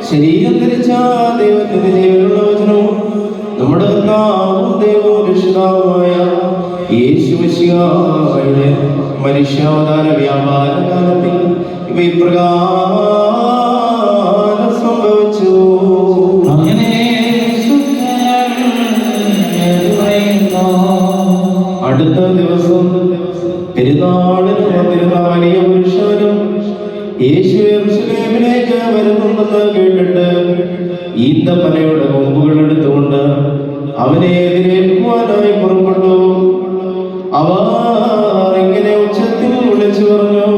ശരീരം ധരിച്ച ദൈവത്തിന്റെ ജീവനുള്ള വചനവും നമ്മുടെ ദൈവവും രക്ഷിതാവുമായ യേശു മിശിഹായുടെ മനുഷ്യാവതാര വ്യാപാര കാലത്തിൽ ഇവ ഇപ്രകാരം സംഭവിച്ചു. അടുത്ത ദിവസം പെരുന്നാളിന് വന്നിരുന്ന വലിയ പുരുഷനും യേശു യെരൂശലേമിലേക്ക് വരുന്നുണ്ടെന്ന് കേട്ടിട്ട് ഈന്തപ്പനയുടെ കൊമ്പുകൾ എടുത്തുകൊണ്ട് അവനെ എതിരേൽക്കുവാനായി പുറപ്പെട്ടു. അവർ ഇങ്ങനെ ഉച്ചത്തിൽ വിളിച്ചു പറഞ്ഞു,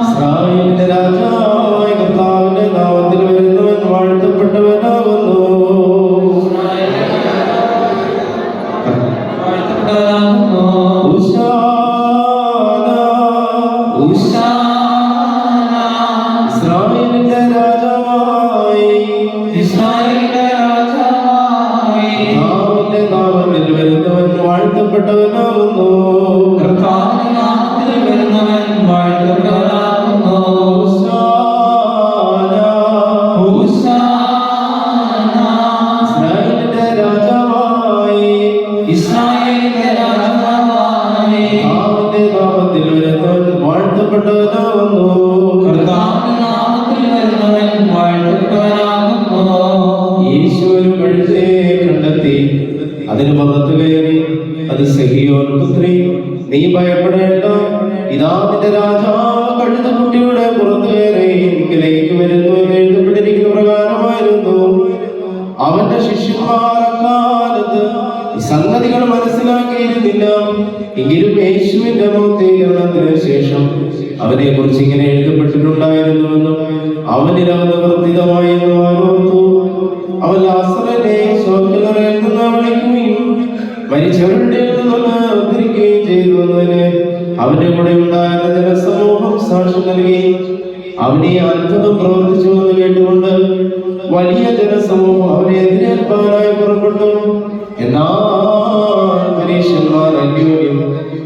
ഇസ്രായേലിന്റെ രാജാവായ കർത്താവിന്റെ നാമത്തിൽ വരുന്നവൻ വാഴ്ത്തപ്പെട്ടവനാകുന്നു. വാഴ്ത്തപ്പെട്ടവനാകുന്നു. കർത്താവിന്റെ വരുന്നവൻ വാഴ്ത്തപ്പെട്ടവനാകുന്നു. ഇസ്രായേലിന്റെ രാജാവായി ഇസ്രായേലിന്റെ രാജാവായി കർത്താവിന്റെ നാമത്തിൽ വരുന്നവൻ വാഴ്ത്തപ്പെട്ടവനാകുന്നു. കർത്താവിന്റെ നാമത്തിൽ വരുന്നവൻ വാഴ്ത്തപ്പെട്ടവനാകുന്നു. യേശു ഒരു കഴുതയെ കണ്ടെത്തി അതിന് പുറത്തു കയറി, അത് സഹിയോൻ പുത്രി, നീ ഭയപ്പെടേണ്ട, ഇതാ നിന്റെ രാജാവ് കഴുതക്കുട്ടിയുടെ പുറത്തു കയറി നിങ്ങളിലേക്ക് വരുന്നു എന്ന് എഴുതപ്പെട്ടിരിക്കുന്ന പ്രകാരമായിരുന്നു. അവന്റെ ശിഷ്യന്മാർ അക്കാലത്ത് ഈ സംഗതികൾ മനസ്സിലാക്കിയിരുന്നില്ല. എങ്കിലും യേശുവിന്റെ മൗനത്തിന് ശേഷം അവനെ കുറിച്ച് ഇങ്ങനെ എഴുതപ്പെട്ടിട്ടുണ്ടായിരുന്നുവെന്നും അവനിൽ അവൻ നിവർത്തിതമായെന്നും ഓർത്തു. അവൻ ലാസറിനെ ശവക്കല്ലറയിൽ നിന്ന് വിളിക്കുകയും മരിച്ചവരുടെ ഉദ്ധരിക്കുകയും ചെയ്തു എന്നതിന് അവന്റെ കൂടെ ഉണ്ടായിരുന്ന ജനസമൂഹം സാക്ഷ്യം നൽകി. അവനെ അത്ഭുതം പ്രവർത്തിച്ചു എന്ന് കേട്ടുകൊണ്ട് വലിയ ജനസമൂഹം അവനെ എതിരേൽപ്പാനായി പുറപ്പെട്ടു. എന്നാൽ പരീക്ഷന്മാർ അന്യോന്യം,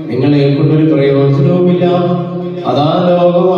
നിങ്ങളെ കൊണ്ടൊരു പ്രയോജനവുമില്ല, അതാ ലോകം